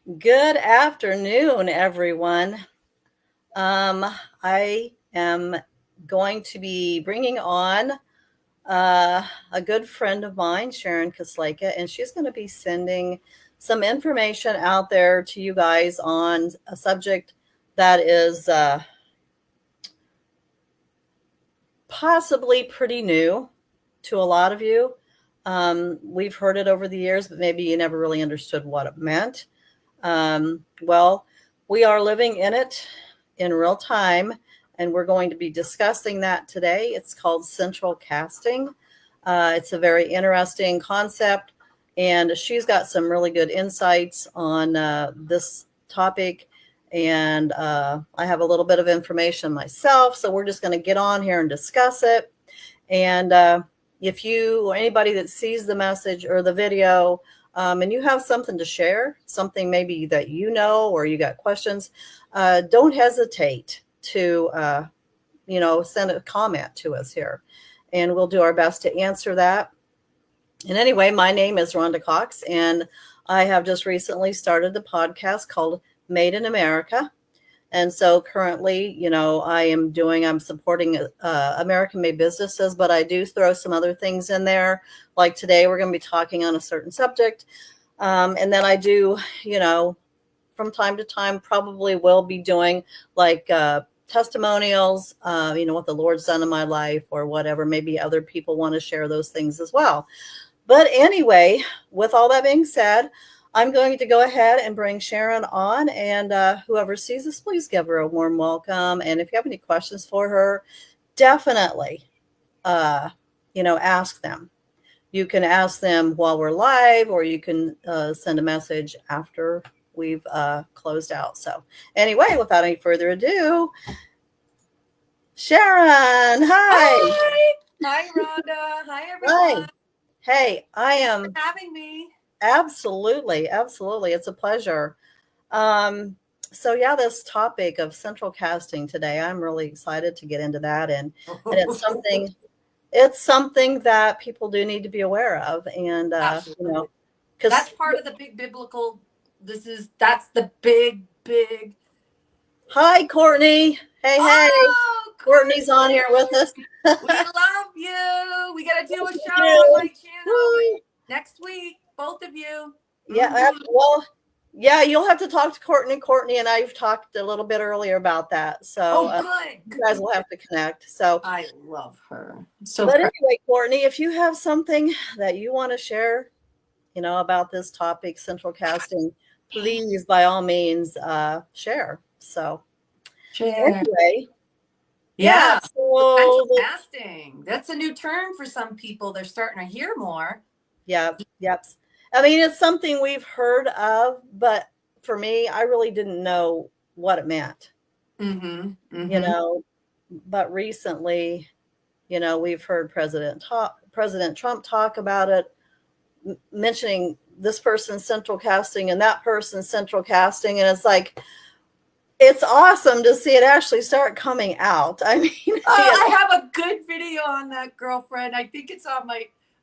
Good afternoon, everyone. Um, I am going to be bringing on a good friend of mine, Sharon Kasleka, and she's going to be sending some information out there to you guys on a subject that is possibly pretty new to a lot of you. We've heard it over the years, but maybe you never really understood what it meant. Well, we are living in it in real time, and we're going to be discussing that today. It's called central casting. It's a very interesting concept, and she's got some really good insights on this topic. And I have a little bit of information myself, so we're just going to get on here and discuss it. And if you or anybody that sees the message or the video, and you have something to share, something maybe that you know or you got questions, don't hesitate to send a comment to us here, and we'll do our best to answer that. And anyway, my name is Rhonda Cox, and I have just recently started the podcast called Made in America. And so currently, I'm supporting American-made businesses, but I do throw some other things in there. Like today, we're going to be talking on a certain subject. And then I do, from time to time, probably will be doing like testimonials, what the Lord's done in my life or whatever. Maybe other people want to share those things as well. But anyway, with all that being said, I'm going to go ahead and bring Sharon on, and whoever sees this, please give her a warm welcome. And if you have any questions for her, definitely, ask them. You can ask them while we're live, or you can send a message after we've closed out. So anyway, without any further ado, Sharon, hi. Hi, Rhonda. Hi, everyone. Hi. Hey, I am Thanks for having me. Absolutely. It's a pleasure. So yeah, this topic of central casting today, I'm really excited to get into that. And it's something that people do need to be aware of. And, Absolutely. because That's part of the big biblical. That's the big. Hi, Courtney. Hey. Courtney's on here with us. We love you. We got to do a show on my channel next week. Both of you. Yeah. Well, yeah, you'll have to talk to Courtney. Courtney and I've talked a little bit earlier about that. So good. You guys will have to connect. So I love her. But anyway, Courtney, if you have something that you want to share, about this topic, central casting, please, by all means, share. So anyway. Yeah. So casting. That's a new term for some people. They're starting to hear more. Yep. I mean, it's something we've heard of, but for me, I really didn't know what it meant. But recently, we've heard President Trump talk about it, mentioning this person's central casting and that person's central casting. And it's like, it's awesome to see it actually start coming out. I mean, I have a good video on that, girlfriend. I think it's on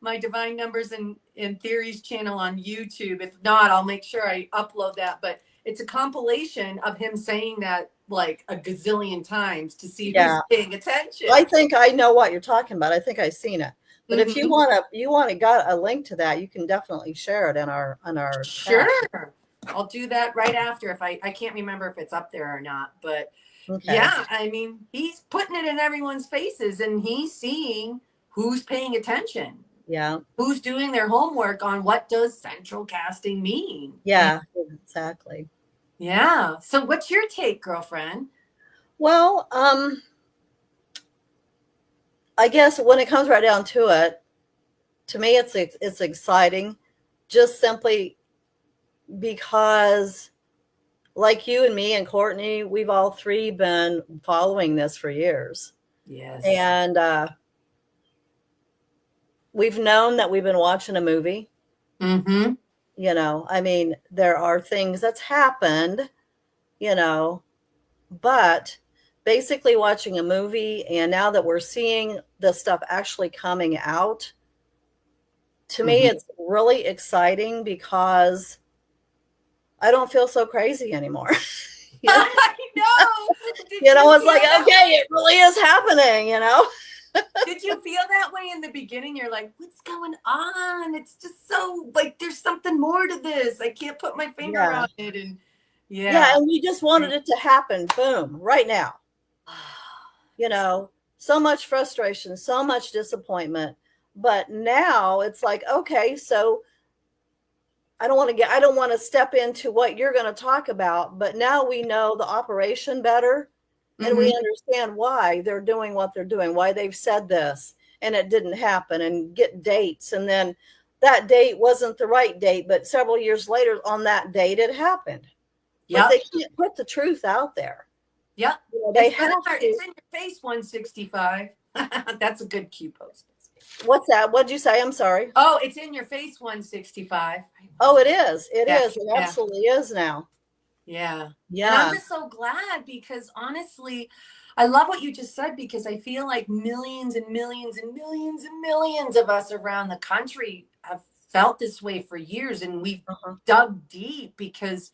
my Divine Numbers and Theories channel on YouTube. If not, I'll make sure I upload that. But it's a compilation of him saying that like a gazillion times to see who's paying attention. I think I know what you're talking about. I think I've seen it. But if you want to got a link to that, you can definitely share it on our Sure. Chat. I'll do that right after. If I can't remember if it's up there or not, but yeah, I mean, he's putting it in everyone's faces and he's seeing who's paying attention. Yeah. Who's doing their homework on what does central casting mean? Yeah, exactly. Yeah. So what's your take, girlfriend? Well, I guess when it comes right down to it, to me, it's exciting, just simply because, like you and me and Courtney, we've all three been following this for years. Yes. And we've known that we've been watching a movie. I mean, there are things that's happened, but basically watching a movie, and now that we're seeing the stuff actually coming out, to me, it's really exciting because I don't feel so crazy anymore. You know, I know. Did you know, you it's feel like, that okay, way? it really is happening, you know? Did you feel that way in the beginning? You're like, what's going on? It's just so like there's something more to this. I can't put my finger Yeah. on it. And Yeah. yeah. And we just wanted it to happen. Boom, right now. You know, so much frustration, so much disappointment. But now it's like, okay, so I don't want to step into what you're going to talk about, but now we know the operation better and we Mm-hmm. understand why they're doing what they're doing, why they've said this and it didn't happen, and get dates. And then that date wasn't the right date, but several years later on that date, it happened. But Yep. they can't put the truth out there. Yep. You know, they It's have better. It's to. in your face 165. That's a good cue post. What's that? What'd you say? I'm sorry. Oh, it's in your face 165. Oh, it is. It Yeah. is. It Yeah. absolutely is now. Yeah. And I'm Yeah. just so glad because honestly, I love what you just said because I feel like millions and millions and millions and millions of us around the country have felt this way for years and we've Uh-huh. dug deep because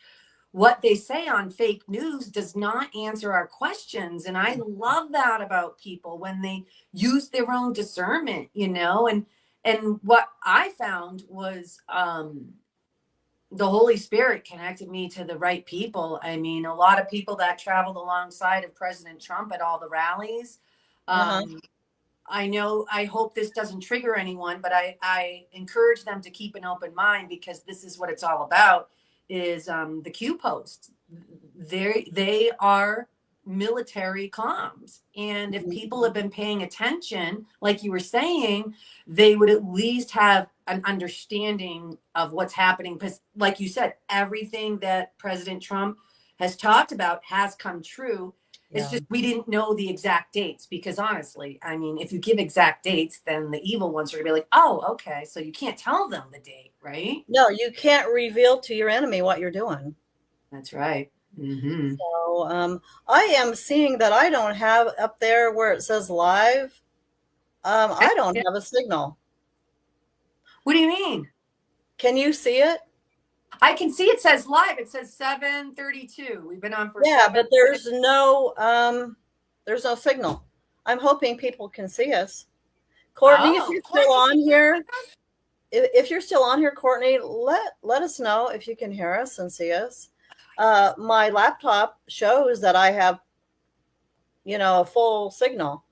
what they say on fake news does not answer our questions. And I love that about people when they use their own discernment, you know, and what I found was the Holy Spirit connected me to the right people. I mean, a lot of people that traveled alongside of President Trump at all the rallies. Uh-huh. Um, I know, I hope this doesn't trigger anyone, but I encourage them to keep an open mind because this is what it's all about is the Q posts. They are military comms. And if Mhm. people have been paying attention, like you were saying, they would at least have an understanding of what's happening. Because, like you said, everything that President Trump has talked about has come true. It's Yeah. just we didn't know the exact dates because honestly, I mean, if you give exact dates, then the evil ones are gonna be like, oh, okay, so you can't tell them the date, right? No, you can't reveal to your enemy what you're doing. That's right. Mm-hmm. So I am seeing that I don't have up there where it says live. I don't have a signal. What do you mean? Can you see it? I can see it says live. It says 7:32. We've been on for Yeah, seven. but there's no signal. I'm hoping people can see us. Courtney, if Oh, you're still Courtney, on can you here, hear us? if you're still on here, Courtney, let us know if you can hear us and see us. My laptop shows that I have, a full signal.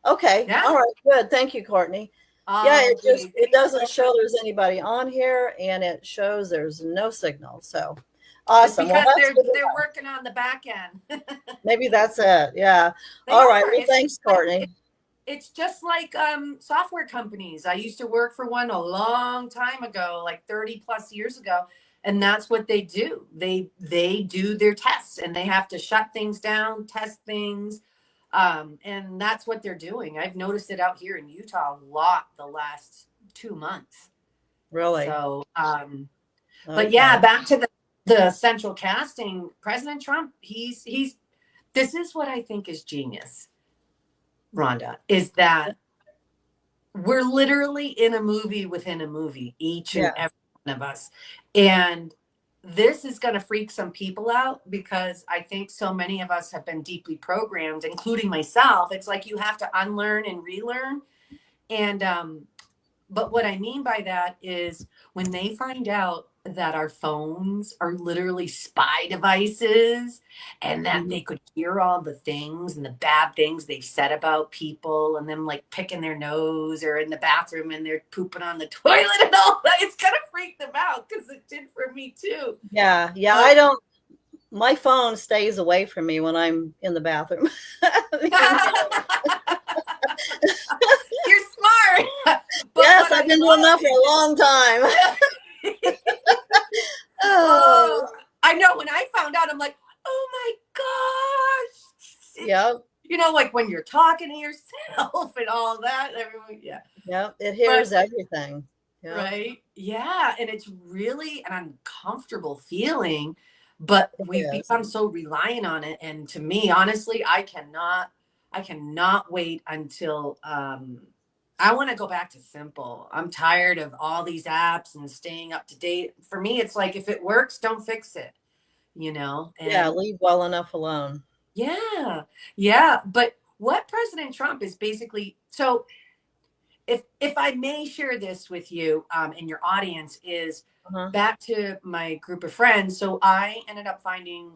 Okay. Yeah. All right. Good. Thank you, Courtney. Yeah, Oh, gee. it Thanks, doesn't show girlfriend. there's anybody on here, and it shows there's no signal. So It's awesome. Well, because that's they're good to they're know. working on the back end. Maybe that's it. Yeah. They All right. are. Well, thanks, Courtney. It's just like software companies. I used to work for one a long time ago, like 30 plus years ago, and that's what they do. They do their tests and they have to shut things down, test things. And that's what they're doing. I've noticed it out here in Utah a lot the last 2 months. Really? So but yeah, Okay. back to the central casting, President Trump, he's this is what I think is genius, Rhonda, is that we're literally in a movie within a movie, each and Yeah. every one of us. And this is going to freak some people out because I think so many of us have been deeply programmed, including myself. It's like you have to unlearn and relearn. And but what I mean by that is when they find out that our phones are literally spy devices and that Mhm. they could hear all the things and the bad things they've said about people and them like picking their nose or in the bathroom and they're pooping on the toilet and all that, it's going to freak them out because it did for me too. Yeah. Yeah. But My phone stays away from me when I'm in the bathroom. you're smart. But Yes, what I've I been doing love that for a long time. is Oh, oh, I know when I found out, I'm like, oh my gosh. It's, yep. like when you're talking to yourself and all that. Everyone, yeah. Yep. It But, hears everything. Yep. right. Yeah. And it's really an uncomfortable feeling, but It we've is. become so reliant on it. And to me, honestly, I cannot wait until, I want to go back to simple. I'm tired of all these apps and staying up to date. For me, it's like if it works, don't fix it. Yeah, and leave well enough alone. yeah, yeah. But what President Trump is basically, so if I may share this with you and your audience, is Uh-huh. back to my group of friends. So I ended up finding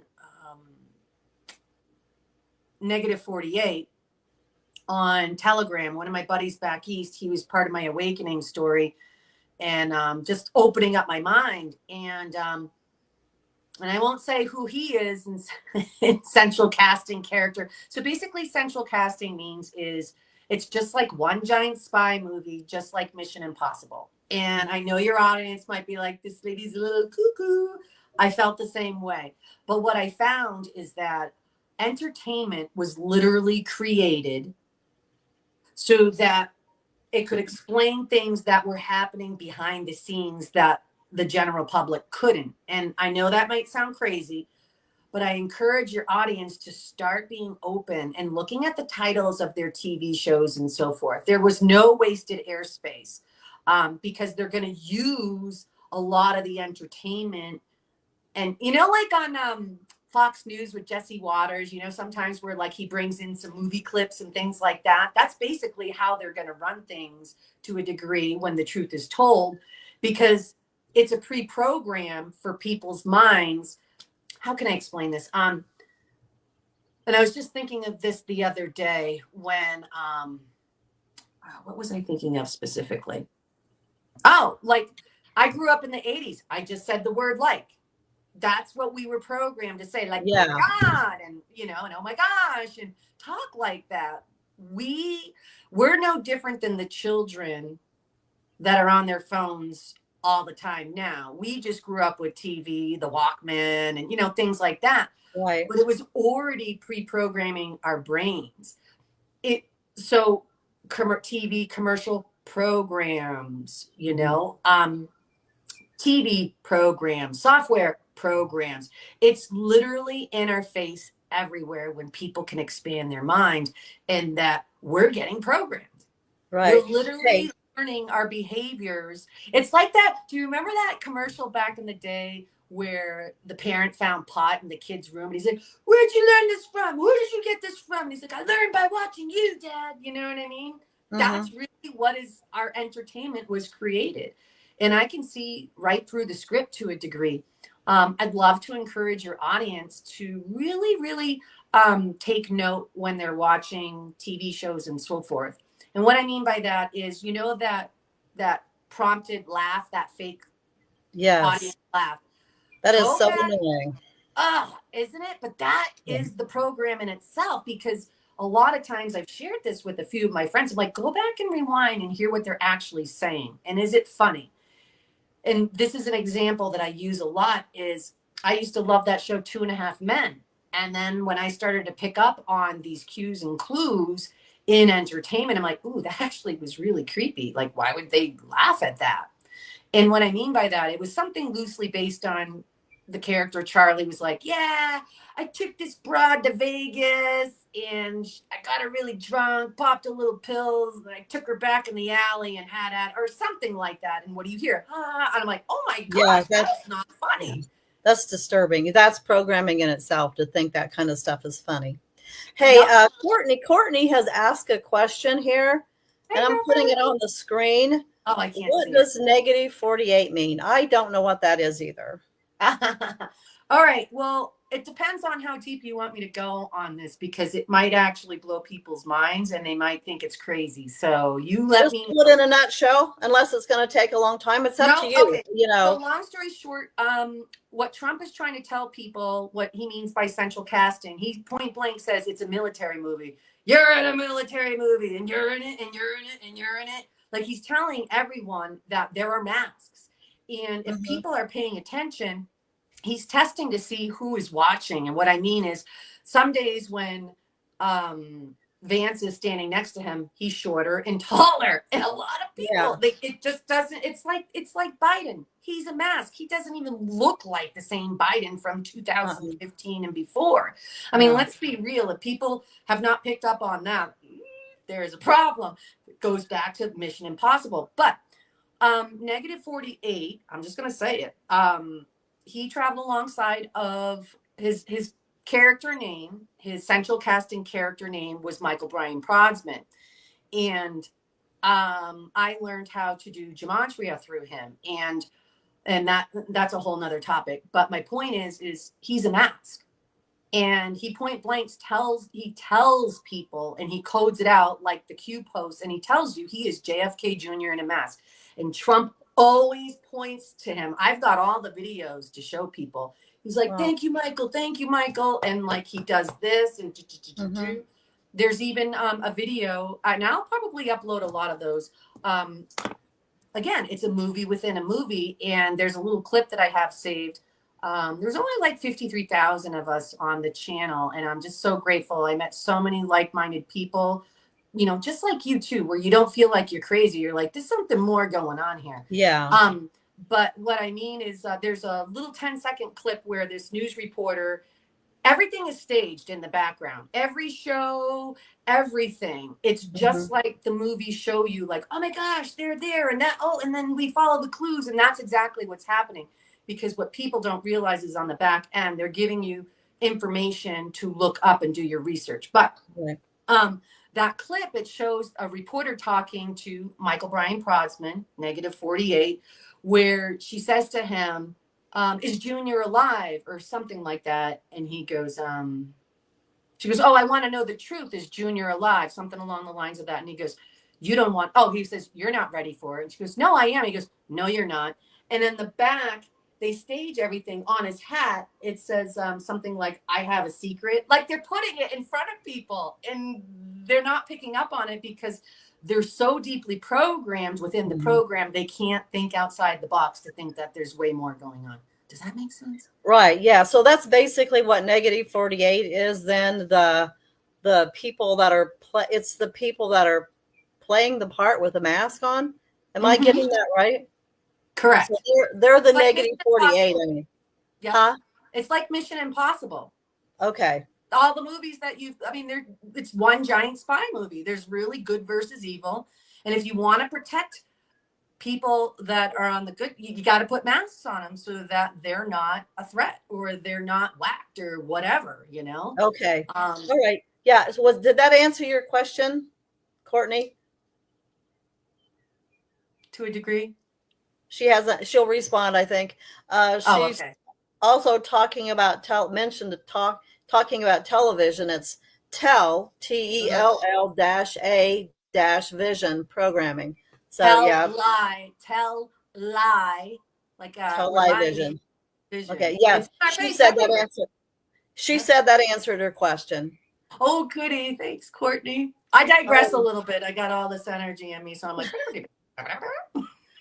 negative 48 on Telegram. One of my buddies back east, he was part of my awakening story, and just opening up my mind. And I won't say who he is in central casting character. So basically, central casting means is it's just like one giant spy movie, just like Mission Impossible. And I know your audience might be like, this lady's a little cuckoo. I felt the same way. But what I found is that entertainment was literally created so that it could explain things that were happening behind the scenes that the general public couldn't. And I know that might sound crazy, but I encourage your audience to start being open and looking at the titles of their TV shows and so forth. There was no wasted airspace because they're going to use a lot of the entertainment. And, like on Fox News with Jesse Waters, sometimes where like he brings in some movie clips and things like that. That's basically how they're going to run things to a degree when the truth is told, because it's a pre-program for people's minds. How can I explain this? And I was just thinking of this the other day when, what was I thinking of specifically? Oh, like I grew up in the 80s. I just said the word like. That's what we were programmed to say, like, oh my Yeah, God, and oh my gosh, and talk like that. We're no different than the children that are on their phones all the time now. We just grew up with TV, the Walkman, and things like that. right. But it was already pre-programming our brains. It so TV commercial programs, TV programs, software programs. It's literally in our face everywhere when people can expand their mind, and that we're getting programmed. We're Right. literally Hey, learning our behaviors. It's like that. Do you remember that commercial back in the day where the parent found pot in the kid's room and he's like, "Where'd you learn this from? Where did you get this from?" And he's like, "I learned by watching you, Dad." You know what I mean? mm-hmm. That's really what is our entertainment was created. And I can see right through the script to a degree. I'd love to encourage your audience to really, really take note when they're watching TV shows and so forth. And what I mean by that is, that prompted laugh, that fake Yes, audience laugh. that is Go so back, annoying. isn't it? But that Yeah. is the program in itself, because a lot of times I've shared this with a few of my friends. I'm like, go back and rewind and hear what they're actually saying. And is it funny? And this is an example that I use a lot is I used to love that show, Two and a Half Men. And then when I started to pick up on these cues and clues in entertainment, I'm like, ooh, that actually was really creepy. Like, why would they laugh at that? And what I mean by that, it was something loosely based on the character Charlie was like, yeah, I took this broad to Vegas and I got her really drunk, popped a little pills, and I took her back in the alley and had at, or something like that. And what do you hear? Ah, and I'm like, oh my Yeah, gosh, that's not yeah, funny. that's disturbing. That's programming in itself to think that kind of stuff is funny. Hey, Yep. Courtney has asked a question here, Hey, and I'm putting girlfriend. it on the screen. Oh, I can't What see it. does negative 48 mean? I don't know what that is either. All right. Well, it depends on how deep you want me to go on this, because it might actually blow people's minds and they might think it's crazy. So you let Just me do it know. in a nutshell, unless it's going to take a long time. It's up to No, you. okay. So long story short, what Trump is trying to tell people, what he means by central casting, he point blank says it's a military movie. You're in a military movie, and you're in it, and you're in it, and you're in it. Like, he's telling everyone that there are masks. And if Mhm. people are paying attention, he's testing to see who is watching. And what I mean is, some days when Vance is standing next to him, he's shorter and taller. And a lot of Yeah. people, it just doesn't, it's like Biden. He's a mask. He doesn't even look like the same Biden from Uh-uh. 2015 and before. I mean, No. let's be real. If people have not picked up on that, there is a problem. It goes back to Mission Impossible. But negative 48, I'm just gonna say it. he traveled alongside of his character name. His central casting character name was Michael Brian Prodsman, and I learned how to do gematria through him, and that's a whole nother topic. But my point is he's a mask, and he point blank tells people, and he codes it out like the Q post, and he tells you he is JFK Jr. in a mask, and Trump always points to him. I've got all the videos to show people. He's like, Wow. thank you, Michael, and like he does this and there's even a video, and I'll probably upload a lot of those. Again, it's a movie within a movie, and there's a little clip that I have saved. There's only like 53,000 of us on the channel, and I'm just so grateful. I met so many like-minded people, you know, just like you too, where you don't feel like you're crazy. You're like, there's something more going on here. Yeah. But what I mean is there's a little 10-second clip where this news reporter, everything is staged in the background. Every show, everything. It's just like the movies show you, like, oh my gosh, they're there, and that, oh, and then we follow the clues, and that's exactly what's happening. Because what people don't realize is on the back end, they're giving you information to look up and do your research. But that clip, it shows a reporter talking to Michael Brian Prodsman, negative 48, where she says to him, is Junior alive or something like that? And he goes, she goes, oh, I want to know the truth. Is Junior alive? Something along the lines of that. And he goes, you don't want, oh, he says, you're not ready for it. And she goes, no, I am. He goes, no, you're not. And then the back, they stage everything on his hat. It says something like, I have a secret. Like they're putting it in front of people, and they're not picking up on it because they're so deeply programmed within the program, they can't think outside the box to think that there's way more going on. Does that make sense? Right. Yeah. So that's basically what negative 48 is. Then the people that are it's the people that are playing the part with a mask on. Am I getting that right? Correct. So they're the Like negative 48. I mean, yeah, huh? It's like Mission Impossible. Okay. All the movies that it's one giant spy movie. There's really good versus evil, and if you want to protect people that are on the good, you got to put masks on them so that they're not a threat or they're not whacked or whatever, you know. Okay. All right. Yeah. So did that answer your question, Courtney? To a degree. She hasn't. She'll respond, I think. She's Okay. also talking about talking about television. It's TELL dash A dash vision programming. So Tell lie, like television. vision. Okay, yeah. It's my She face said that everywhere. answer. She said that answered her question. Oh, goody. Thanks, Courtney. I digress a little bit. I got all this energy in me, so I'm like.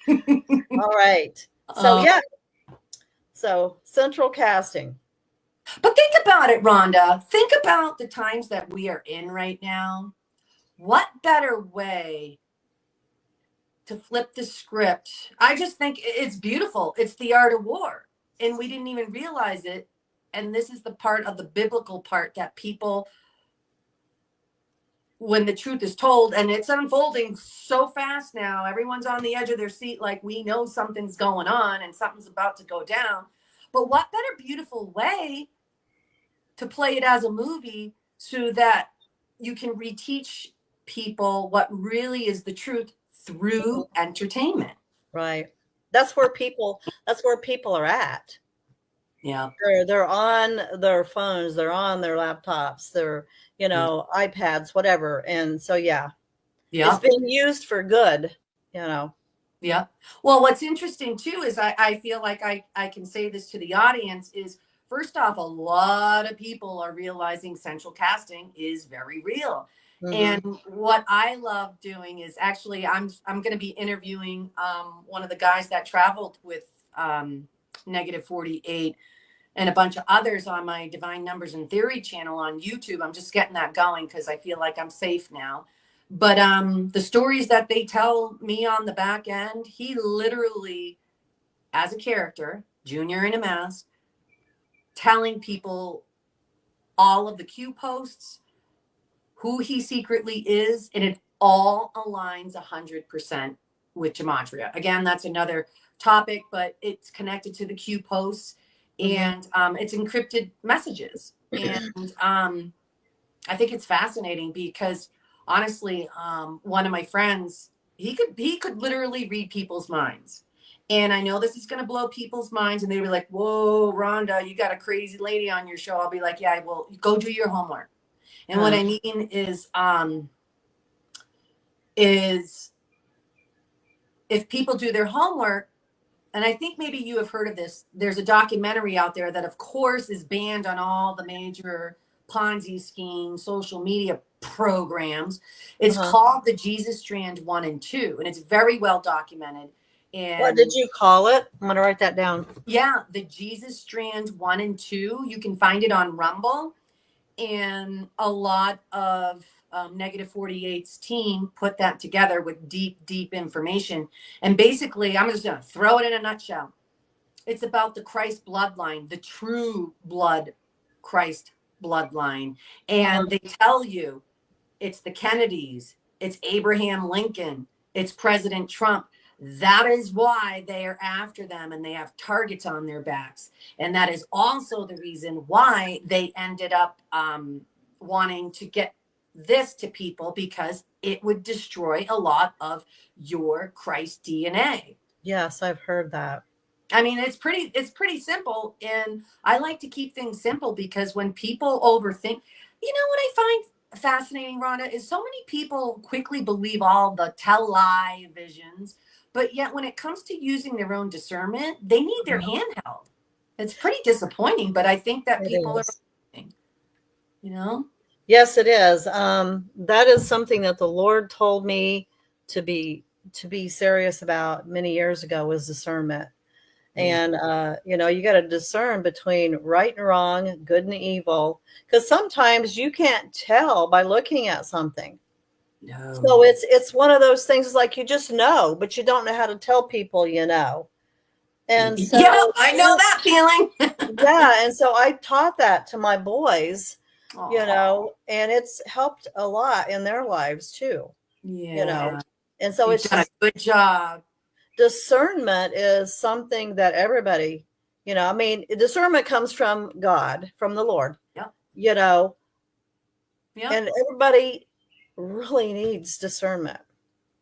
All right. So yeah. So central casting. But think about it, Rhonda. Think about the times that we are in right now. What better way to flip the script? I just think it's beautiful. It's the art of war. And we didn't even realize it. And this is the part of the biblical part that people, when the truth is told, and it's unfolding so fast now, everyone's on the edge of their seat like we know something's going on and something's about to go down. But what better beautiful way to play it as a movie so that you can reteach people what really is the truth through entertainment. Right. That's where people are at. Yeah. They're on their phones, they're on their laptops, they're, iPads, whatever. And so it's being used for good, Yeah. Well, what's interesting too is I feel like I can say this to the audience is, first off, a lot of people are realizing central casting is very real. And what I love doing is actually I'm going to be interviewing one of the guys that traveled with negative 48 and a bunch of others on my Divine Numbers and Theory channel on YouTube. I'm just getting that going because I feel like I'm safe now. But the stories that they tell me on the back end, he literally, as a character, Junior in a mask, telling people all of the Q posts, who he secretly is, and it all aligns 100% with gematria. Again, that's another topic, but it's connected to the Q posts. Mm-hmm. and it's encrypted messages. And I think it's fascinating because honestly, one of my friends, he could literally read people's minds. And I know this is going to blow people's minds, and they were like, "Whoa, Rhonda, you got a crazy lady on your show." I'll be like, "Yeah, well, go do your homework." And what I mean is if people do their homework, and I think maybe you have heard of this. There's a documentary out there that, of course, is banned on all the major Ponzi scheme social media programs. It's Uh-huh. called The Jesus Strand 1 and 2, and it's very well documented. What did And you call it? I'm going to write that down. yeah, The Jesus Strand 1 and 2, you can find it on Rumble. And a lot of Negative 48's team put that together with deep, deep information. And basically, I'm just going to throw it in a nutshell. It's about the Christ bloodline, the true blood Christ bloodline. Uh-huh. And they tell you it's the Kennedys, it's Abraham Lincoln, it's President Trump. That is why they are after them and they have targets on their backs. And that is also the reason why they ended up wanting to get this to people, because it would destroy a lot of your Christ DNA. Yes, I've heard that. I mean, it's pretty simple, and I like to keep things simple because when people overthink, what I find fascinating, Rhonda, is so many people quickly believe all the tell lie visions, but yet when it comes to using their own discernment, they need their Uh-huh. hand held. It's pretty disappointing, but I think that It people are, is. you know, Yes, it is. That is something that the Lord told me to be to be serious about many years ago, was discernment. yeah, And you got to discern between right and wrong, good and evil, because sometimes you can't tell by looking at something. So no, it's one of those things, like you just know, but you don't know how to tell people you know. And yeah, so I know that feeling. yeah, and so I taught that to my boys, Oh, and it's helped a lot in their lives too, you know. yeah, And so you've it's done a just good job. discernment is something that everybody, I mean, discernment comes from God, from the Lord, Yep, you know, yep. and everybody really needs discernment.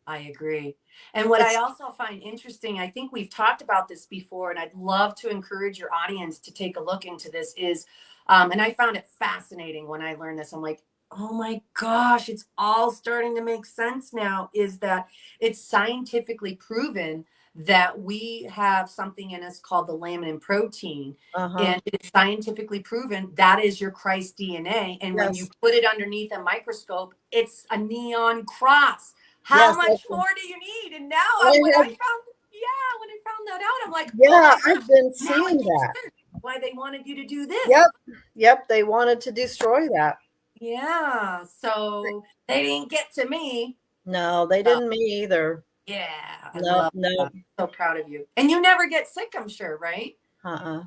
I agree. And what I It's also find interesting, I think we've talked about this before, and I'd love to encourage your audience to take a look into this, is, and I found it fascinating when I learned this. I'm like, oh my gosh, it's all starting to make sense now, is that it's scientifically proven that we have something in us called the laminin protein. uh-huh. And it's scientifically proven that is your Christ DNA. And when you Yes. put it underneath a microscope, it's a neon cross. How Yes. much more do you need? And now I when I have, found, yeah, when I found that out, I'm like, oh yeah, my I've gosh, been now it seeing makes that. sense why they wanted you to do this. Yep. Yep. They wanted to destroy that. Yeah. So they didn't get to me. No, they So, didn't, me either. yeah, I Nope. love Nope. that. So proud of you. And you never get sick, I'm sure, right? Uh-uh.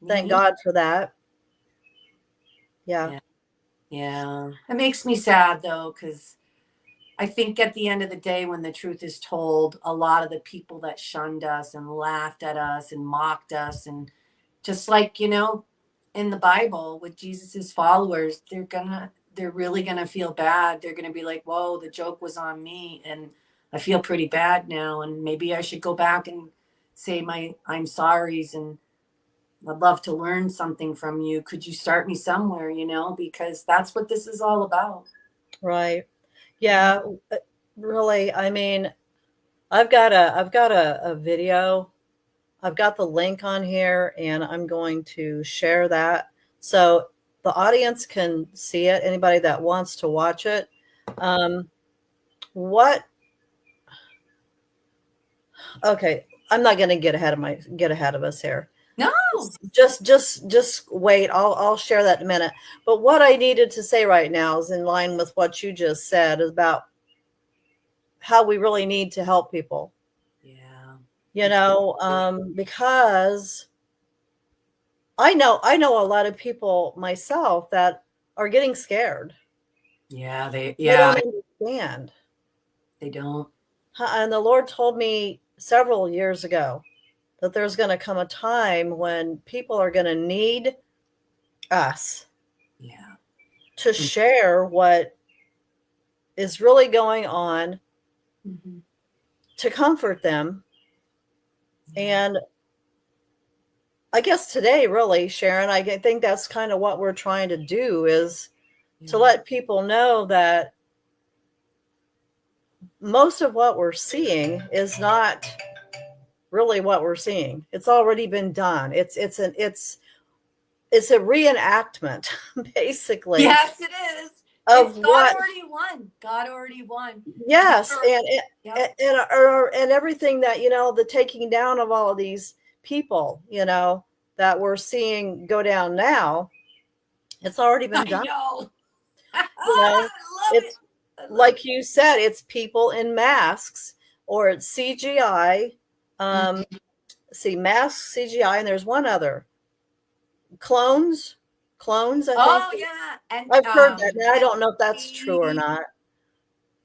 Me Thank neither. God for that. Yeah. Yeah. Yeah. It makes me sad though, because I think at the end of the day, when the truth is told, a lot of the people that shunned us and laughed at us and mocked us, and just like, in the Bible with Jesus's followers, they're really gonna feel bad. They're gonna be like, whoa, the joke was on me, and I feel pretty bad now. And maybe I should go back and say my I'm sorries, and I'd love to learn something from you. Could you start me somewhere, because that's what this is all about. Right. Yeah. Yeah. Really. I mean, I've got a video. I've got the link on here, and I'm going to share that so the audience can see it. Anybody that wants to watch it. Um, what? Okay, I'm not going to get ahead of us here. No. Just wait. I'll share that in a minute. But what I needed to say right now is in line with what you just said about how we really need to help people. Yeah. I totally. Because I know a lot of people myself that are getting scared. Yeah, They don't yeah, understand. they don't. And the Lord told me several years ago, that there's going to come a time when people are going to need us Yeah. to share what is really going on, Mm-hmm. to comfort them. Yeah. And I guess today, really, Sharon, I think that's kind of what we're trying to do, is to Yeah. let people know that most of what we're seeing is not really what we're seeing. It's already been done. It's a reenactment, basically, Yes, it is. It's of God what. already won. God already won. Yes, Yep. and everything that, the taking down of all of these people, that we're seeing go down now, it's already been I done. know. I You know, love it. it's I love like you said, it's people in masks, or it's CGI. it. Um, see, masks, CGI, and there's one other, clones. Clones, I think. Oh yeah, and I've heard that. Now I don't know if that's true or NFT. not,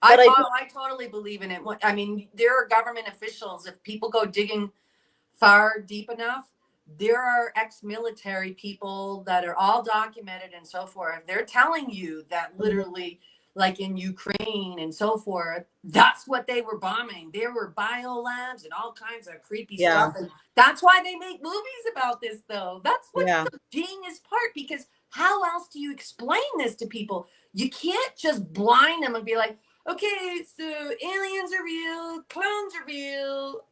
but I do. I totally believe in it. I mean, there are government officials. If people go digging far deep enough, there are ex-military people that are all documented and so forth. They're telling you that Mhm. literally, like in Ukraine and so forth, that's what they were bombing. There were bio labs and all kinds of creepy Yeah, stuff. And that's why they make movies about this, though. That's what's yeah, the genius part, because how else do you explain this to people? You can't just blind them and be like, okay, so aliens are real, clones are real.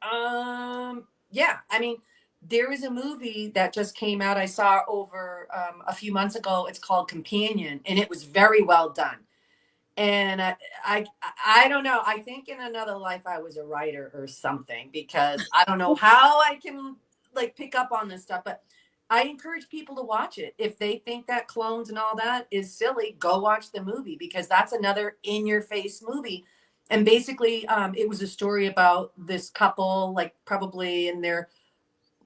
Yeah, I mean, there is a movie that just came out. I saw over a few months ago. It's called Companion, and it was very well done. And I, I don't know. I think in another life I was a writer or something, because I don't know how I can like pick up on this stuff. But I encourage people to watch it. If they think that clones and all that is silly, go watch the movie, because that's another in your face movie. And basically, it was a story about this couple, like probably in their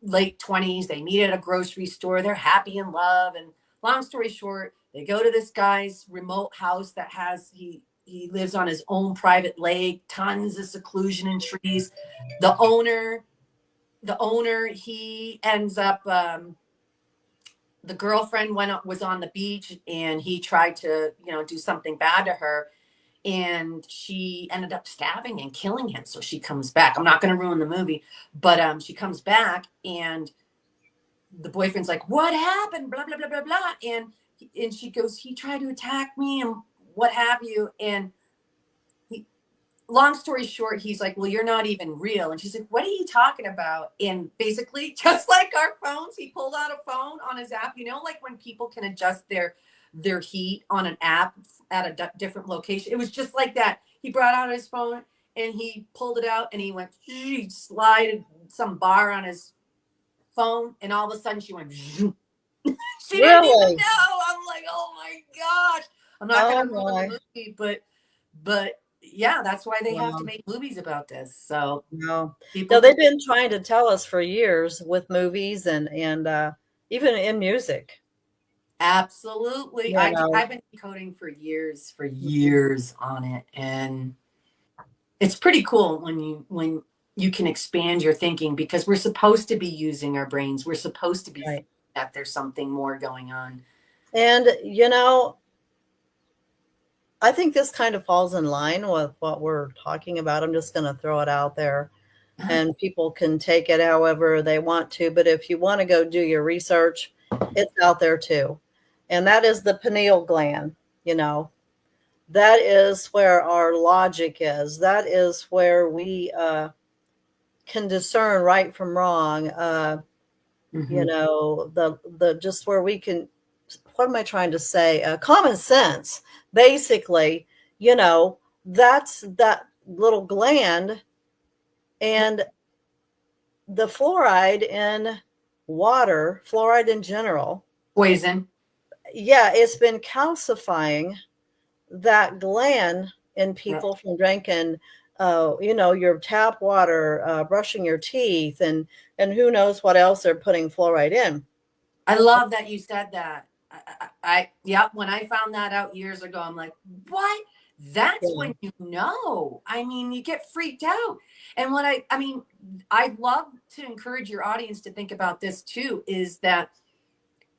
late 20s. They meet at a grocery store. They're happy in love. And long story short, they go to this guy's remote house that has, he lives on his own private lake, tons of seclusion and trees. The owner, he ends up, the girlfriend was on the beach, and he tried to, do something bad to her, and she ended up stabbing and killing him. So she comes back. I'm not going to ruin the movie, but she comes back, and the boyfriend's like, "What happened?" Blah blah blah blah blah, and she goes, "He tried to attack me and what have you." And he, long story short, he's like, "Well, you're not even real." And she's like, "What are you talking about?" And basically, just like our phones, he pulled out a phone on his app. Like when people can adjust their heat on an app at a different location. It was just like that. He brought out his phone and he pulled it out, and he went, he slided some bar on his phone, and all of a sudden she went. She didn't even really. know. I'm like, oh my gosh. I'm not Oh gonna ruin the my. movie, but yeah, that's why they have to Wow. make movies about this. So No, people no, can they've been trying to tell us for years with movies and even in music. absolutely. You know, I've been coding for years on it, and it's pretty cool when you can expand your thinking, because we're supposed to be using our brains. We're supposed to be thinking right. that there's something more going on. And I think this kind of falls in line with what we're talking about. I'm just going to throw it out there, and people can take it however they want to. But if you want to go do your research, it's out there too. And that is the pineal gland. You know, that is where our logic is. That is where we can discern right from wrong. Mm-hmm. The just where we can, what am I trying to say? Common sense, basically. You know, that's that little gland, and the fluoride in water, fluoride in general, Poison. yeah, it's been calcifying that gland in Yeah. people from drinking, your tap water, brushing your teeth, and who knows what else they're putting fluoride in. I love that you said that. Yeah, when I found that out years ago, I'm like, what? That's Yeah. when you know. I mean, you get freaked out. And what I mean, I'd love to encourage your audience to think about this too, is that,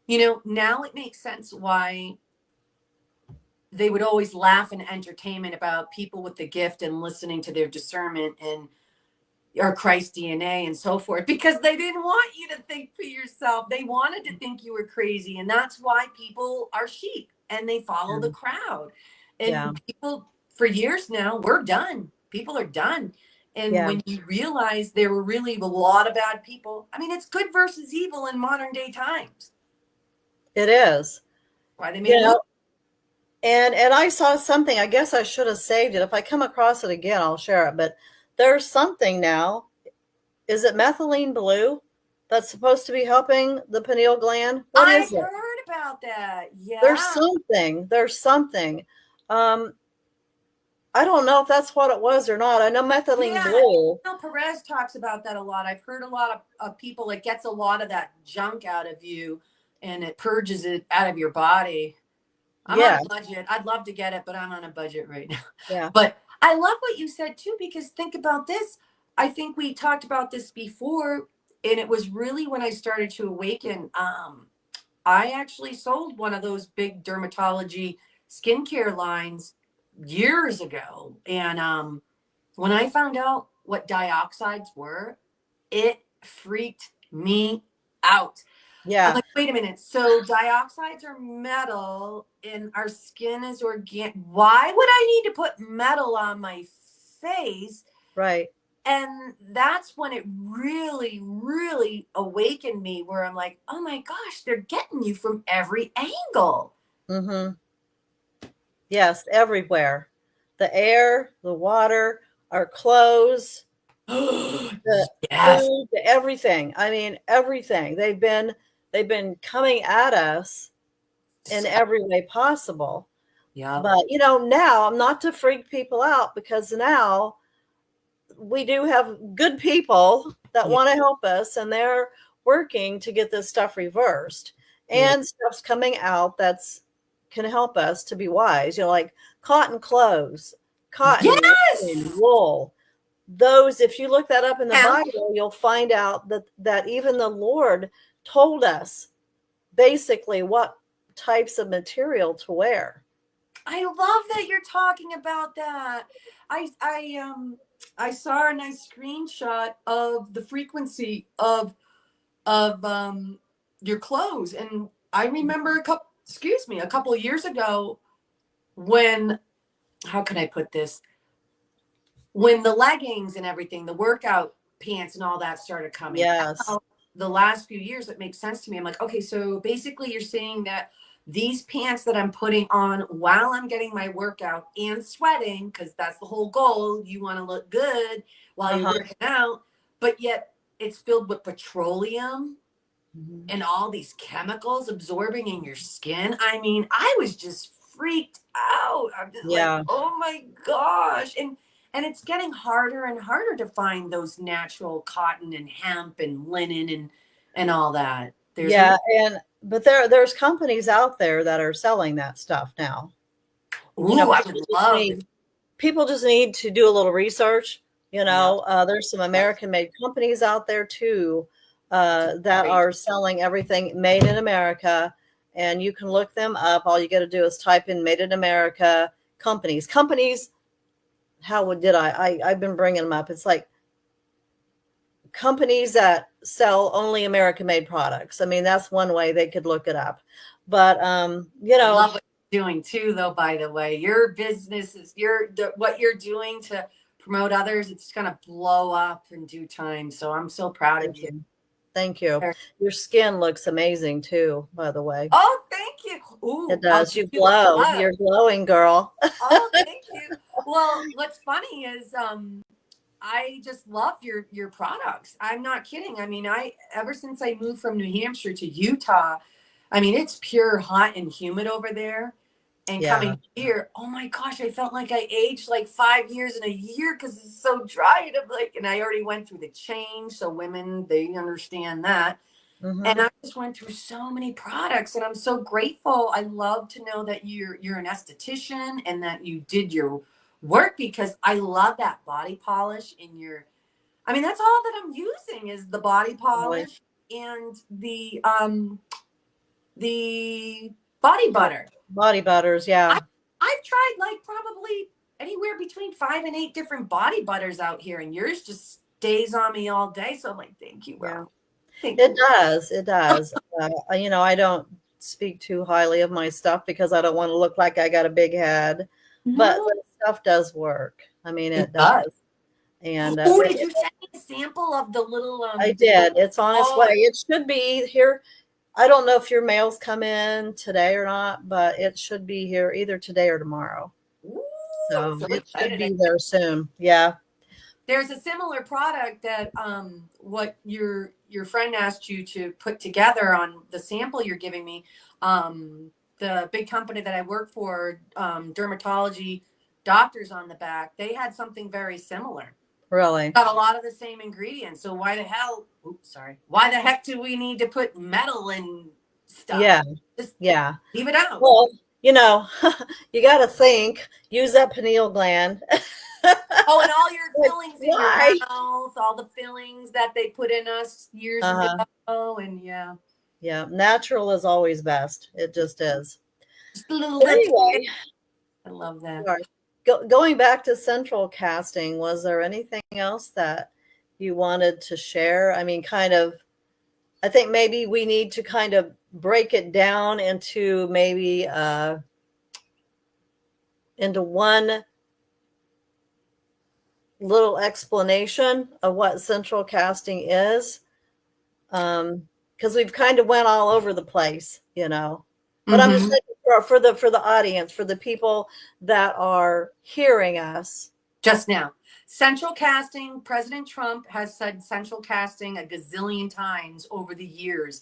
now it makes sense why they would always laugh in entertainment about people with the gift and listening to their discernment and or Christ DNA and so forth, because they didn't want you to think for yourself. They wanted to think you were crazy. And that's why people are sheep and they follow the crowd. Yeah. And people, for years now, we're done. People are done. And Yeah. when you realize there were really a lot of bad people, I mean, it's good versus evil in modern day times. It is. Why they You made movies. know, and I saw something, I guess I should have saved it. If I come across it again, I'll share it. But there's something now. Is it methylene blue that's supposed to be helping the pineal gland? What I is it? heard about that. There's Yeah. something. There's something. Um, I don't know if that's what it was or not. I know methylene Yeah, blue. Perez talks about that a lot. I've heard a lot of people, it gets a lot of that junk out of you and it purges it out of your body. I'm on Yeah. a budget. I'd love to get it, but I'm on a budget right now. Yeah. But I love what you said too, because think about this. I think we talked about this before, and it was really when I started to awaken. I actually sold one of those big dermatology skincare lines years ago. And when I found out what dioxides were, it freaked me out. I'm Yeah. like, wait a minute. So dioxides are metal and our skin is organic. Why would I need to put metal on my face? Right. And that's when it really, really awakened me, where I'm like, oh my gosh, they're getting you from every angle. Mm-hmm. Yes, everywhere. The air, the water, our clothes, the Yes. food, everything. I mean, everything. They've been coming at us in every way possible. Yep. But now I'm not to freak people out, because now we do have good people that Yeah. want to help us, and they're working to get this stuff reversed. Yeah. And stuff's coming out that's can help us to be wise. Like cotton clothes, cotton, linen, Yes. wool. Those, if you look that up in the Hemp. Bible, you'll find out that even the Lord told us basically what types of material to wear. I love that you're talking about that. I saw a nice screenshot of the frequency of your clothes, and I remember a couple of years ago when, how can I put this, when the leggings and everything, the workout pants and all that started coming Yes. out the last few years, it makes sense to me. I'm like, okay, so basically you're saying that these pants that I'm putting on while I'm getting my workout and sweating, because that's the whole goal, you want to look good while you're Uh-huh. working out, but yet it's filled with petroleum Mhm. and all these chemicals absorbing in your skin. I mean, I was just freaked out. I'm just like, Yeah. oh my gosh. And it's getting harder and harder to find those natural cotton and hemp and linen and all that. There's Yeah, but there's companies out there that are selling that stuff now. ooh, I would love if People just need to do a little research. yeah, There's some yeah, American-made companies out there too, that great. are selling everything made in America, and you can look them up. All you got to do is type in "Made in America" companies. Companies. Did I've been bringing them up. It's like companies that sell only American-made products. I mean, that's one way they could look it up. But I love what you're doing too, though, by the way. Your business is what you're doing to promote others, it's gonna blow up in due time. So I'm so proud of thank you. you. Thank you. Your skin looks amazing too, by the way. Oh, thank you. It Ooh, I'll does. give You you a glow. plug. You're glowing, girl. Oh, thank you. Well, what's funny is I just love your products. I'm not kidding. I mean, I ever since I moved from New Hampshire to Utah, I mean, it's pure hot and humid over there. And Yeah. coming here, oh my gosh, I felt like I aged like 5 years in a year because it's so dry. And I'm like, and I already went through the change. So women, they understand that. And Mm-hmm. I just went through so many products, and I'm so grateful. I love to know that you're an esthetician and that you did your work, because I love that body polish in your, I mean, that's all that I'm using is the body Really. polish and the body butter. Body butters, I yeah. I've tried like probably anywhere between 5 and 8 different body butters out here, and yours just stays on me all day. So I'm like, thank you, Yeah. Ron. Thank It you. does. It does. I don't speak too highly of my stuff because I don't want to look like I got a big head, but No, the stuff does work. I mean, it it does. does. And Oh, did you send me a sample of the little I the did. It's on its way. oh, It should be here. I don't know if your mails come in today or not, but it should be here either today or tomorrow. ooh, I'm So so it should excited. be there soon. Yeah. There's a similar product that what your friend asked you to put together on the sample you're giving me. The big company that I work for, dermatology doctors on the back, they had something very similar. Really. Got a lot of the same ingredients. So why the hell? Oops, sorry. Why the heck do we need to put metal in stuff? Yeah. Just Yeah. leave it out. Well, you know, you got to think, use that pineal gland. Oh, and all your fillings in your Why? mouth, all the fillings that they put in us years Uh-huh. ago, and yeah, Yeah. Natural is always best. It just is. just a little But lipstick. anyway, I love that. sorry. Going back to central casting, was there anything else that you wanted to share? I mean, kind of, I think maybe we need to kind of break it down into one little explanation of what central casting is, because we've kind of went all over the place, you know. But I'm just Mm-hmm. thinking for the audience, for the people that are hearing us. Just now, central casting. President Trump has said central casting a gazillion times over the years.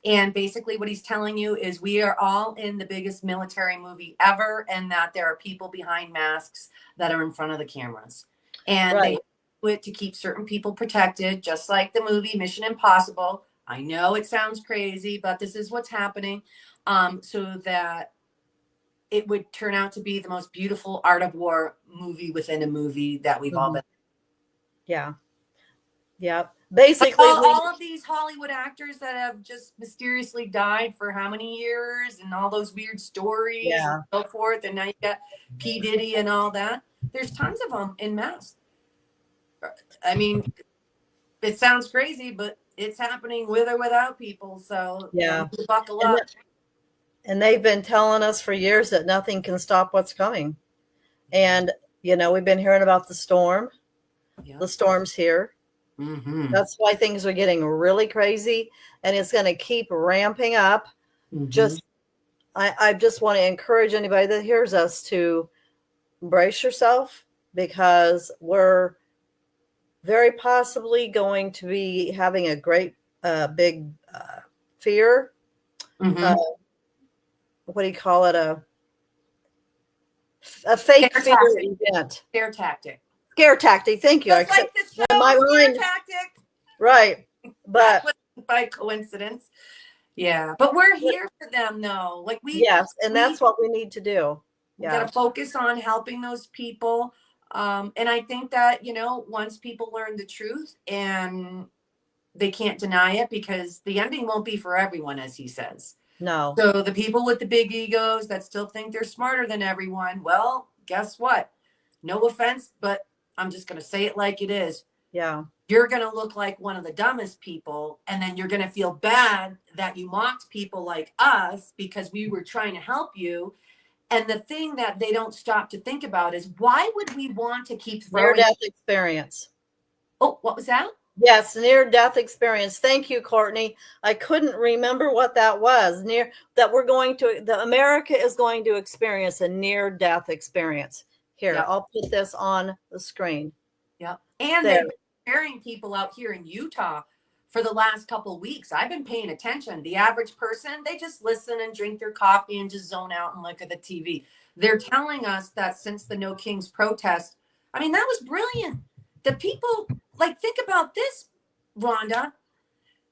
And basically, what he's telling you is we are all in the biggest military movie ever, and that there are people behind masks that are in front of the cameras. And they Right. do it to keep certain people protected, just like the movie Mission Impossible. I know it sounds crazy, but this is what's happening. So that it would turn out to be the most beautiful art of war movie within a movie that we've all Mhm. been. Yeah. Yeah. Like Basically, all of these Hollywood actors that have just mysteriously died for how many years, and all those weird stories and yeah. so forth. And now you got P. Diddy and all that. There's tons of them in mass. I mean, it sounds crazy, but it's happening with or without people. So y'all Yeah. need to buckle And up. th- and they've been telling us for years that nothing can stop what's coming. And we've been hearing about the storm. Yeah. The storm's here. Mm-hmm. That's why things are getting really crazy, and it's going to keep ramping up. Mm-hmm. Just I just want to encourage anybody that hears us to brace yourself, because we're very possibly going to be having a great big fear. Uh, Mm-hmm. what do you call it? A fake Scare fear tactic. event. Scare tactic. Scare tactic. Thank you. I Just said like the in show my Scare mind. Tactic. Right. That But wasn't by coincidence. Yeah, but we're here for them though. Like yes, and we that's what we need to do. we got Yeah. to focus on helping those people. And I think that, once people learn the truth, and they can't deny it, because the ending won't be for everyone, as he says. No. So the people with the big egos that still think they're smarter than everyone, well, guess what? No offense, but I'm just going to say it like it is. Yeah. You're going to look like one of the dumbest people. And then you're going to feel bad that you mocked people like us because we were trying to help you. And the thing that they don't stop to think about is, why would we want to keep Near throwing? death experience. Oh, what was that? Yes, near death experience. Thank you, Courtney. I couldn't remember what that was. The America is going to experience a near death experience. Here, Yep. I'll put this on the screen. Yep. And There. they've been burying people out here in Utah for the last couple of weeks. I've been paying attention. The average person, they just listen and drink their coffee and just zone out and look at the TV. They're telling us that since the No Kings protest, I mean, that was brilliant. The people, like, think about this, Rhonda.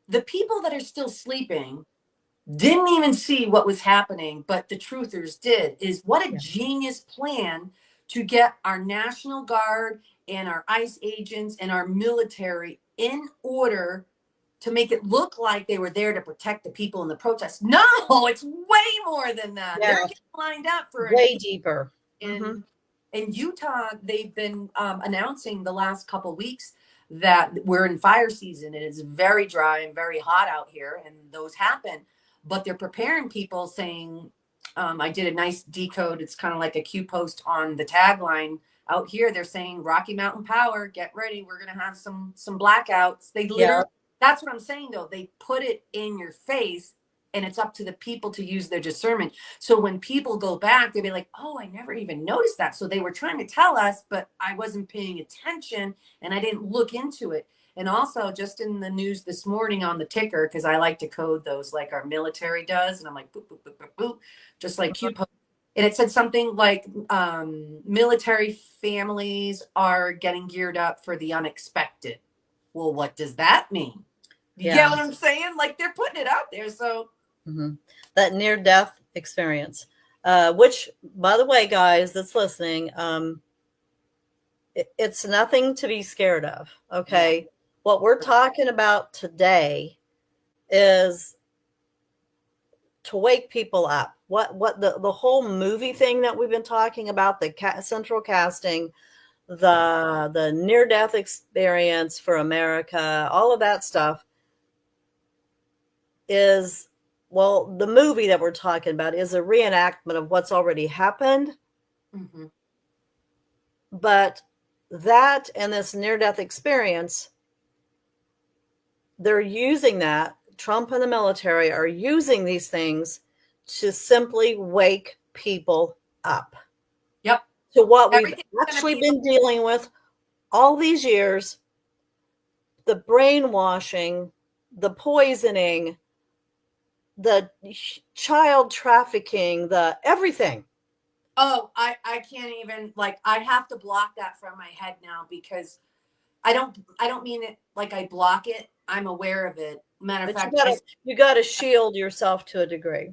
the people that are still sleeping didn't even see what was happening, but the truthers did. Is what a Yeah. genius plan to get our National Guard and our ICE agents and our military in order to make it look like they were there to protect the people in the protest. No, it's way more than that. Yeah. They're getting lined up for an Way deeper. in Utah. They've been announcing the last couple weeks that we're in fire season. It is very dry and very hot out here, and those happen. But they're preparing people, saying, I did a nice decode. It's kind of like a Q post on the tagline out here. They're saying Rocky Mountain Power, get ready. We're gonna have some blackouts. They literally. Yeah. That's what I'm saying, though. They put it in your face, and it's up to the people to use their discernment. So when people go back, they'll be like, oh, I never even noticed that. So they were trying to tell us, but I wasn't paying attention and I didn't look into it. And also just in the news this morning on the ticker, because I like to code those like our military does. And I'm like, boop, boop, boop, boop, boop, just like Q post. And it said something like military families are getting geared up for the unexpected. Well, what does that mean? You get what I'm saying? Like they're putting it out there. So that near-death experience, which, by the way, guys that's listening, it's nothing to be scared of. Okay. Yeah. What we're talking about today is to wake people up. What the whole movie thing that we've been talking about, the central casting, the near-death experience for America, all of that stuff is, well, the movie that we're talking about is a reenactment of what's already happened. But that and this near-death experience, they're using that. Trump and the military are using these things to simply wake people up. Yep. To what we've actually been dealing with all these years, the brainwashing, the poisoning, the child trafficking, the everything. Oh, I can't even, like, I have to block that from my head now, because I don't mean it like I block it. I'm aware of it. Matter of fact, you gotta shield yourself to a degree.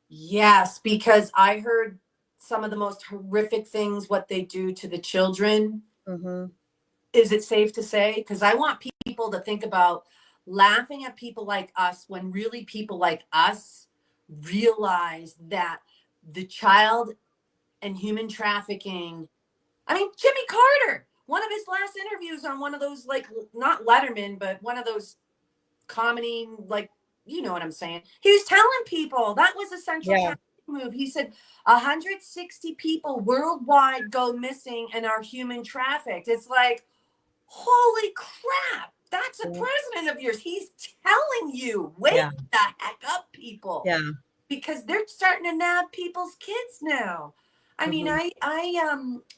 Yes, because I heard some of the most horrific things what they do to the children. Is it safe to say? Because I want people to think about laughing at people like us, when really people like us realize that the child and human trafficking. I mean, Jimmy Carter, one of his last interviews on one of those, like, not Letterman, but one of those comedy, like, you know what I'm saying? He was telling people that was a central move. He said 160 people worldwide go missing and are human trafficked. It's like, holy crap, that's a president of yours. He's telling you, wake the heck up, people. Because they're starting to nab people's kids now. I mean, I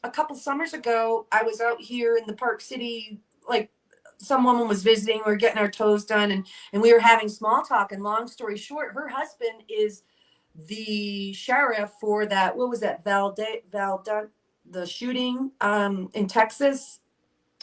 a couple summers ago, I was out here in the Park City, like, some woman was visiting, we were getting our toes done, and we were having small talk, and long story short, her husband is the sheriff for that, what was that, the shooting in Texas.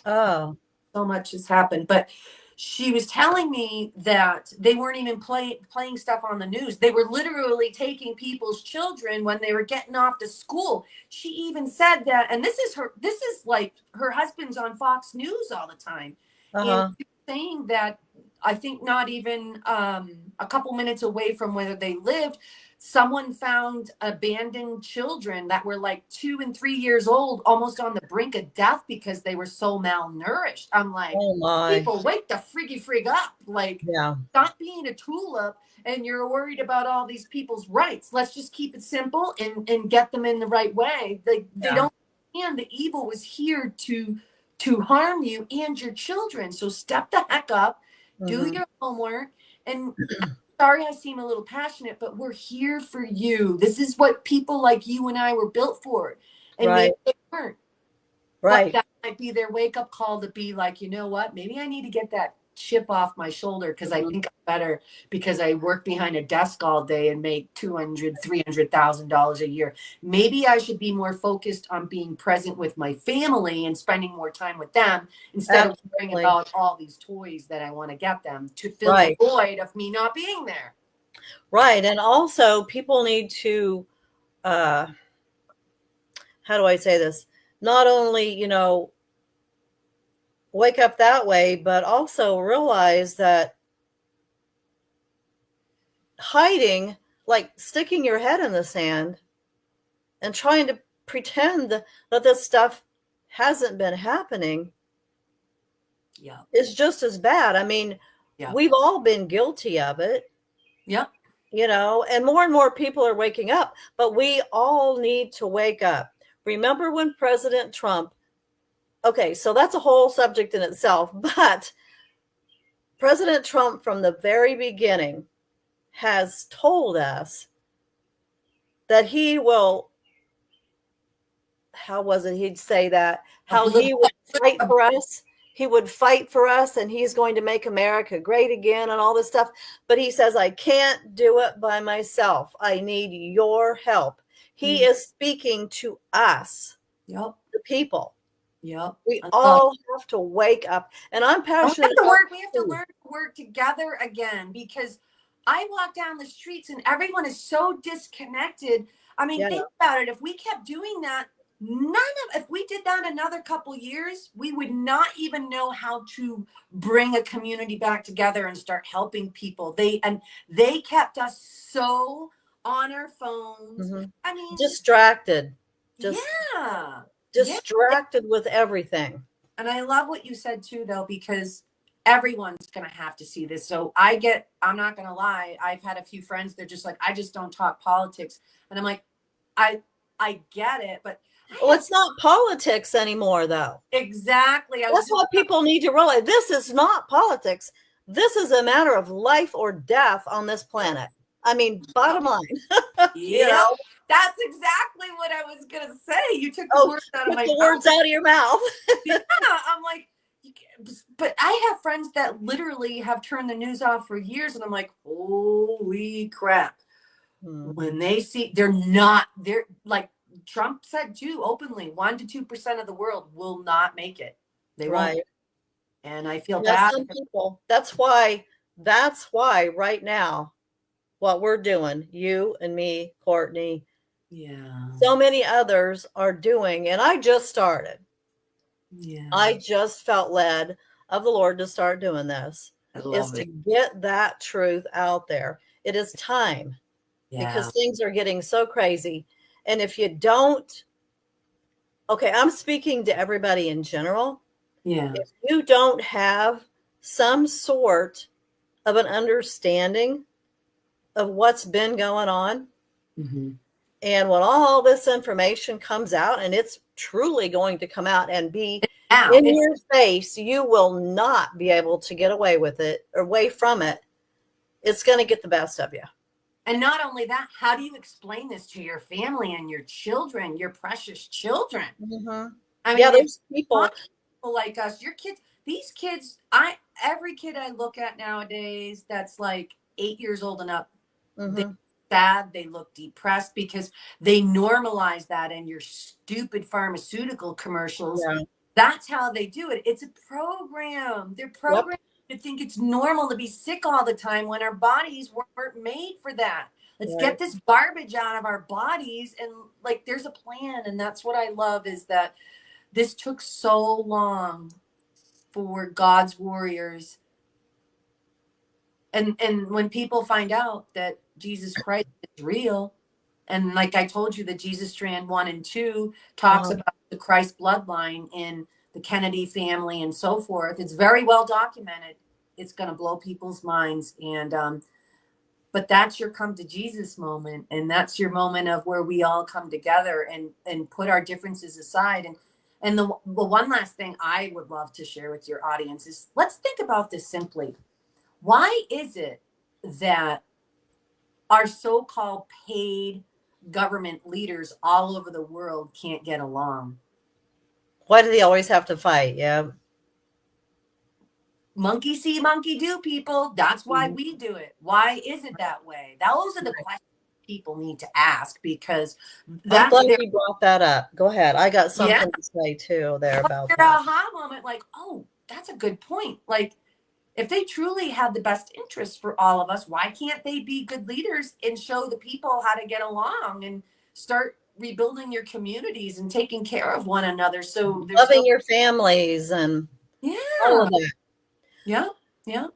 Oh, so much has happened. But she was telling me that they weren't even playing stuff on the news. They were literally taking people's children when they were getting off to school. She even said that, and this is like her husband's on Fox News all the time. And saying that, I think not even a couple minutes away from where they lived, someone found abandoned children that were like 2 and 3 years old, almost on the brink of death because they were so malnourished. I'm like, oh my. People, wake the frig up. Like, stop being a tulip and you're worried about all these people's rights. Let's just keep it simple and get them in the right way. They don't understand the evil was here to harm you and your children. So step the heck up, do your homework, and sorry I seem a little passionate, but we're here for you. This is what people like you and I were built for. And maybe they weren't. But that might be their wake-up call to be like, you know what? Maybe I need to get that chip off my shoulder because I think I'm better because I work behind a desk all day and make $200,000-$300,000 a year. Maybe I should be more focused on being present with my family and spending more time with them instead of worrying Absolutely. about all these toys that I want to get them to fill the Right. void of me not being there. Right. And also people need to, uh, how do I say this? Not only, wake up that way, but also realize that hiding, like sticking your head in the sand and trying to pretend that this stuff hasn't been happening Yeah. is just as bad. I mean, Yeah. we've all been guilty of it, Yeah. and more people are waking up, but we all need to wake up. Remember when President Trump, okay, so that's a whole subject in itself, but President Trump from the very beginning has told us that he will, how was it he'd say that, how he would fight for us. He would fight for us and he's going to make America great again and all this stuff. But he says, I can't do it by myself. I need your help. He is speaking to us, Yep. the people. Yep. We all have to wake up. And I'm passionate about we have to learn to work together again, because I walk down the streets and everyone is so disconnected. I mean, think about it. If we kept doing that, if we did that another couple years, we would not even know how to bring a community back together and start helping people. They kept us so on our phones. I mean, distracted. yeah. Distracted with everything. And I love what you said too, though, because everyone's going to have to see this. So I'm not going to lie. I've had a few friends. They're just like, I just don't talk politics. And I'm like, I get it, but well, it's not politics anymore, though. Exactly. That's what people need to realize. This is not politics. This is a matter of life or death on this planet. I mean, bottom line. Yeah, that's exactly what I was gonna say. You took the words out of my mouth. Words out of your mouth. Yeah, I'm like, but I have friends that literally have turned the news off for years, and I'm like, holy crap. When they see, they're like Trump said too openly, 1% to 2% of the world will not make it. They won't. And I feel bad. Some people. That's why right now, what we're doing, you and me, Courtney, so many others are doing, and I just started. I just felt led of the Lord to start doing this. Is to get that truth out there. It is time. Because things are getting so crazy. And if you don't, okay, I'm speaking to everybody in general. Yeah. If you don't have some sort of an understanding of what's been going on, and when all this information comes out, and it's truly going to come out and be in your face, you will not be able to get away with it or away from it. It's going to get the best of you. And not only that, how do you explain this to your family and your children, your precious children? I mean, there's people like us, your kids, these kids, every kid I look at nowadays that's like 8 years old and up, they're sad, they look depressed because they normalize that in your stupid pharmaceutical commercials. That's how they do it. It's a program. They're programmed to think it's normal to be sick all the time when our bodies weren't made for that. Let's get this garbage out of our bodies, and like there's a plan. And that's what I love, is that this took so long for God's warriors. And when people find out that Jesus Christ is real, and like I told you, the Jesus Strand 1 and 2 talks about the Christ bloodline in the Kennedy family and so forth. It's very well documented. It's going to blow people's minds. And, but that's your come to Jesus moment. And that's your moment of where we all come together and put our differences aside. And the one last thing I would love to share with your audience is, let's think about this simply. Why is it that our so-called paid government leaders all over the world can't get along? Why do they always have to fight? Yeah. monkey see, monkey do, people. That's why Mhm. we do it. Why is it that way? Those are the questions people need to ask, because I'm that's glad their, you brought that up. Go ahead. I got yeah, something to say too there about their that. aha moment. Like, oh, that's a good point. Like, if they truly have the best interests for all of us, why can't they be good leaders and show the people how to get along and start rebuilding your communities and taking care of one another, so there's Loving no, your families and all yeah, of that. yeah, yeah.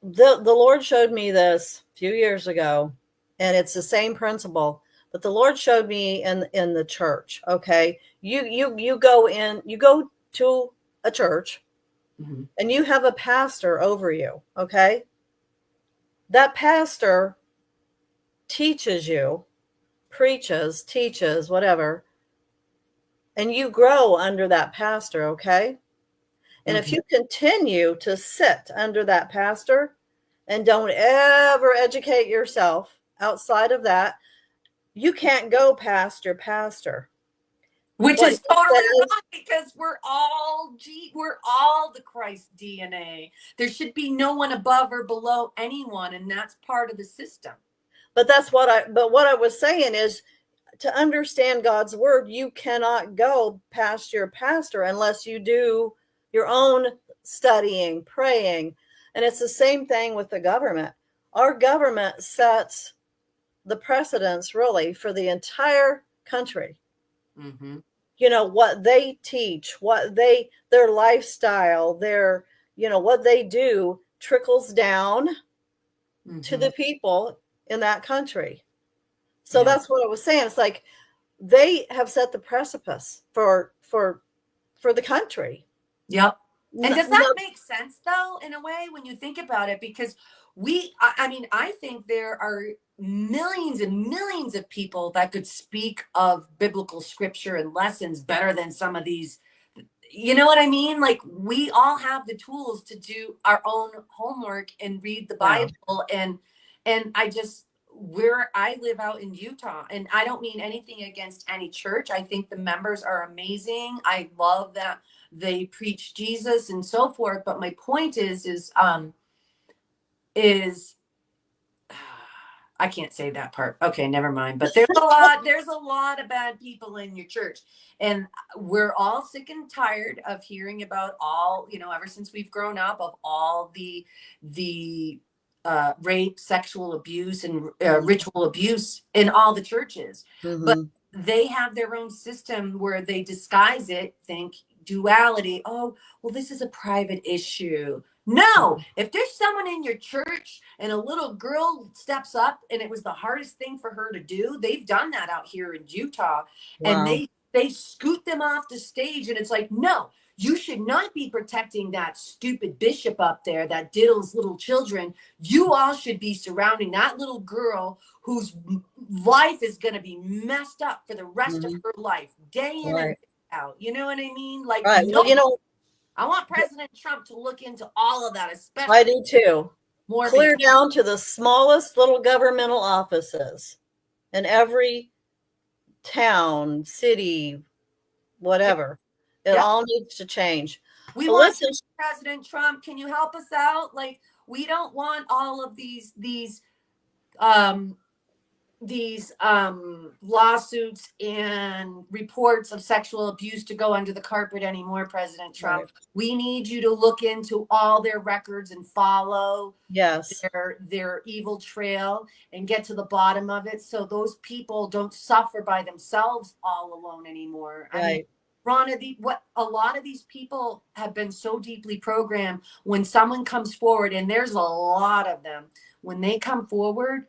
The Lord showed me this a few years ago, and it's the same principle. But the Lord showed me in the church. Okay, you go in, you go to a church, Mhm. and you have a pastor over you. Okay, that pastor teaches you, preaches, teaches, whatever, and you grow under that pastor. Okay, and if Mhm. you continue to sit under that pastor and don't ever educate yourself outside of that, you can't go past your pastor. Which What is he totally says, wrong, because we're all the Christ DNA. There should be no one above or below anyone, and that's part of the system. but what I was saying is, to understand God's word, you cannot go past your pastor unless you do your own studying, praying. And it's the same thing with the government. Our government sets the precedence really for the entire country. Mm-hmm. What they teach, their lifestyle, what they do trickles down to Mm-hmm. the people in that country. So Yeah. that's what I was saying. It's like they have set the precipice for the country. Yep. And No, does that no, make sense, though, in a way, when you think about it? Because I mean, I think there are millions and millions of people that could speak of biblical scripture and lessons better than some of these. You know what I mean? Like, we all have the tools to do our own homework and read the yeah. Bible. And I just, where I live out in Utah, and I don't mean anything against any church. I think the members are amazing. I love that they preach Jesus and so forth. But my point is I can't say that part. Okay, never mind. But there's a lot of bad people in your church. And we're all sick and tired of hearing about all, ever since we've grown up, of all the rape, sexual abuse, and ritual abuse in all the churches. But Mm-hmm. they have their own system where they disguise it, think duality. Oh, well, this is a private issue. No, if there's someone in your church and a little girl steps up and it was the hardest thing for her to do, they've done that out here in Utah, and Wow. they scoot them off the stage, and it's like, no, you should not be protecting that stupid bishop up there that diddles little children. You all should be surrounding that little girl whose life is going to be messed up for the rest of Mm-hmm. her life, day in and Right. day out. You know what I mean? Like, Right. Well, no, I want President Trump to look into all of that, I especially do too. more Clear because, down to the smallest little governmental offices in every town, city, yeah, whatever. It yeah, all needs to change. we want Listen, President Trump. Can you help us out? Like, we don't want all of um these lawsuits and reports of sexual abuse to go under the carpet anymore, President right. Trump. We need you to look into all their records and follow Yes. their evil trail and get to the bottom of it, so those people don't suffer by themselves all alone anymore. I mean, Right. Ronna, what a lot of these people have been so deeply programmed. When someone comes forward, and there's a lot of them, when they come forward,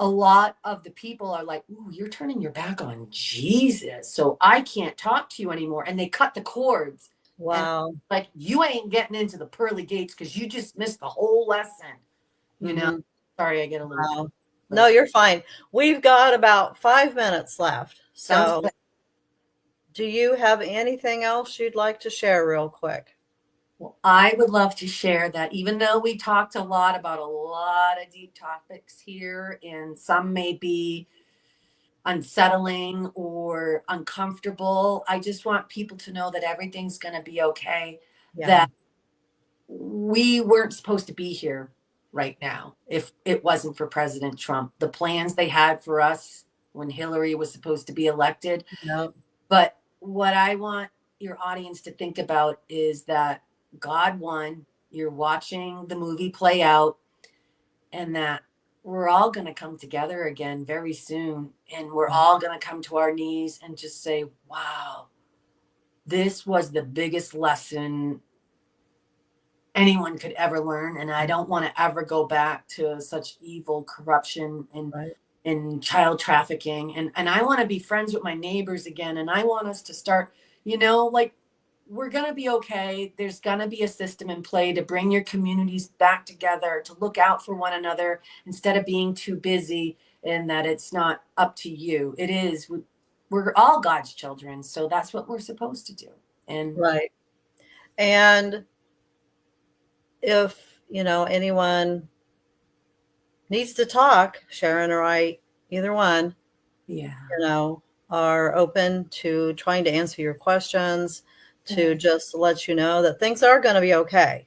a lot of the people are like, "Ooh, you're turning your back on Jesus, so I can't talk to you anymore." And they cut the cords, and Wow. like, you ain't getting into the pearly gates because you just missed the whole lesson. You know. Mm-hmm. Sorry, I get a little, Wow. No, but you're fine. We've got about 5 minutes left. sounds So, good. do you have anything else you'd like to share real quick? Well, I would love to share that, even though we talked a lot about a lot of deep topics here, and some may be unsettling or uncomfortable, I just want people to know that everything's going to be okay. Yeah. That we weren't supposed to be here right now if it wasn't for President Trump. The plans they had for us when Hillary was supposed to be elected. Yep. But what I want your audience to think about is that God won. You're watching the movie play out, and that we're all going to come together again very soon. And we're all going to come to our knees and just say, wow, this was the biggest lesson anyone could ever learn. And I don't want to ever go back to such evil corruption Right. and child trafficking. And I want to be friends with my neighbors again. And I want us to start, like, we're going to be okay. There's going to be a system in play to bring your communities back together, to look out for one another instead of being too busy, and that it's not up to you. It is. We're all God's children. So that's what we're supposed to do. And Right. And if, anyone needs to talk, Sharon or I, either one, yeah, are open to trying to answer your questions, to yeah. just let you know that things are going to be okay.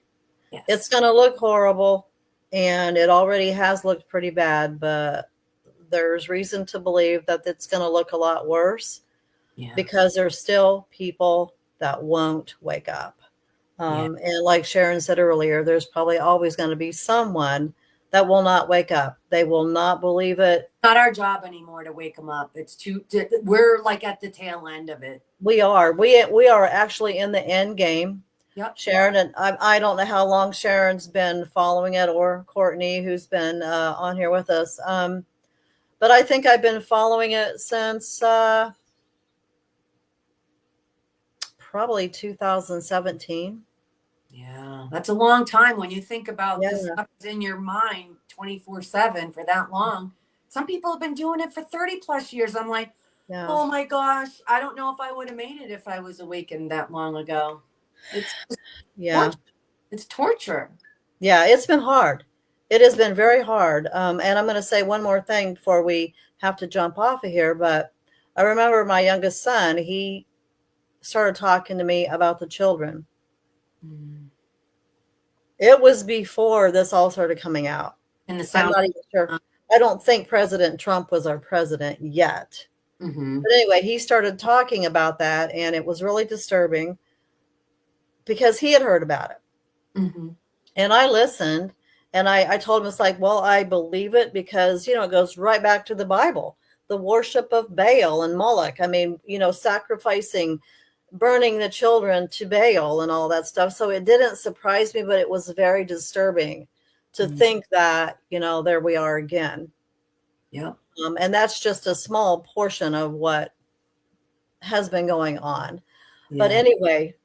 Yes. It's going to look horrible, and it already has looked pretty bad, but there's reason to believe that it's going to look a lot worse Yeah. because there's still people that won't wake up. Yeah. And like Sharon said earlier, there's probably always going to be someone that will not wake up. They will not believe it. Not our job anymore to wake them up. It's we're like at the tail end of it. We are actually in the end game. Yep. Sharon, and I don't know how long Sharon's been following it, or Courtney, who's been on here with us. But I think I've been following it since probably 2017. Yeah, that's a long time when you think about Yeah. this stuff is in your mind 24/7 for that long. Some people have been doing it for 30 plus years. I'm like, Yeah. oh my gosh, I don't know if I would have made it if I was awakened that long ago. It's Yeah. torture. It's torture. Yeah, it's been hard. It has been very hard. And I'm going to say one more thing before we have to jump off of here. But I remember my youngest son, he started talking to me about the children. Mm. It was before this all started coming out. In the I'm South. not even sure. I don't think President Trump was our president yet. Mm-hmm. But anyway, he started talking about that, and it was really disturbing because he had heard about it. Mm-hmm. And I listened, and I told him, it's like, well, I believe it because, it goes right back to the Bible, the worship of Baal and Moloch. I mean, sacrificing, burning the children to Baal and all that stuff. So it didn't surprise me, but it was very disturbing to think that, there we are again. Yeah. And that's just a small portion of what has been going on. Yeah. But anyway,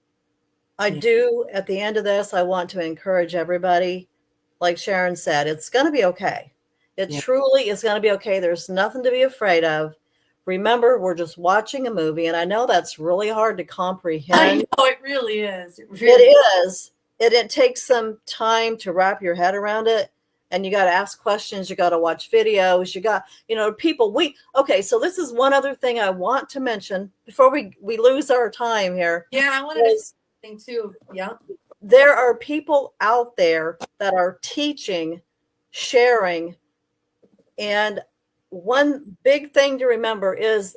I do, at the end of this, I want to encourage everybody, like Sharon said, it's going to be okay. It truly is going to be okay. There's nothing to be afraid of. Remember, we're just watching a movie, and I know that's really hard to comprehend. I know, it really is. It is. It takes some time to wrap your head around it. And you got to ask questions. You got to watch videos. You got, people. Okay. So this is one other thing I want to mention before we lose our time here. Yeah, I wanted to say something too. Yeah. There are people out there that are teaching, sharing, and one big thing to remember is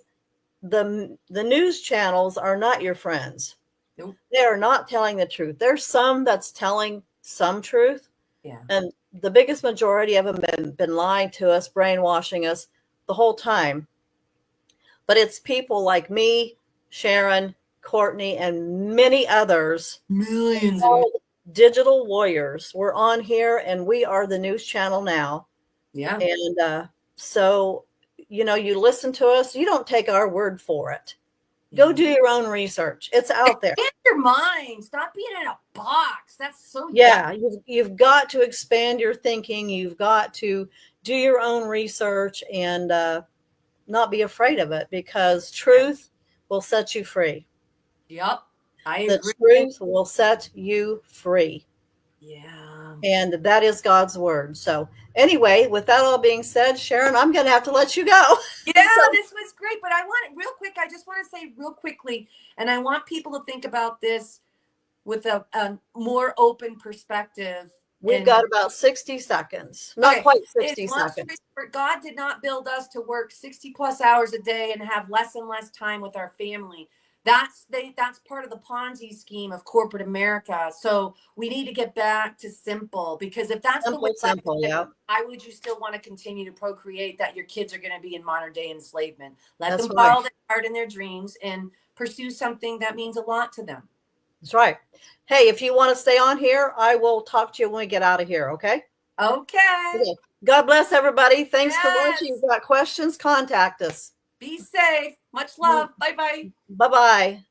the news channels are not your friends. Nope. They are not telling the truth. There's some that's telling some truth. Yeah. And the biggest majority of them been lying to us, brainwashing us the whole time. But it's people like me, Sharon, Courtney, and many others. Millions of digital warriors. We're on here, and we are the news channel now. Yeah. And so, you listen to us. You don't take our word for it. Go do your own research. It's out there. Expand your mind. Stop being in a box. That's so you've got to expand your thinking. You've got to do your own research and not be afraid of it, because truth will set you free. Yep. I agree. The truth will set you free. Yeah. And that is God's word. So anyway, with that all being said, Sharon, I'm going to have to let you go. Yeah, this was great. But I just want to say real quickly, and I want people to think about this. with a more open perspective. We've And got about 60 seconds, not okay, quite in 60 long story seconds. short, God did not build us to work 60 plus hours a day and have less and less time with our family. That's part of the Ponzi scheme of corporate America. So we need to get back to simple, because if that's the way Simple, life is simple. lived, Yeah, why would you still want to continue to procreate that your kids are going to be in modern day enslavement? Let that's them right. follow their heart and their dreams and pursue something that means a lot to them. That's right. Hey, if you want to stay on here, I will talk to you when we get out of here. Okay. Okay. Okay. God bless everybody. Thanks for watching. If Yes. you've got questions, contact us. Be safe. Much love. Bye bye. Bye bye.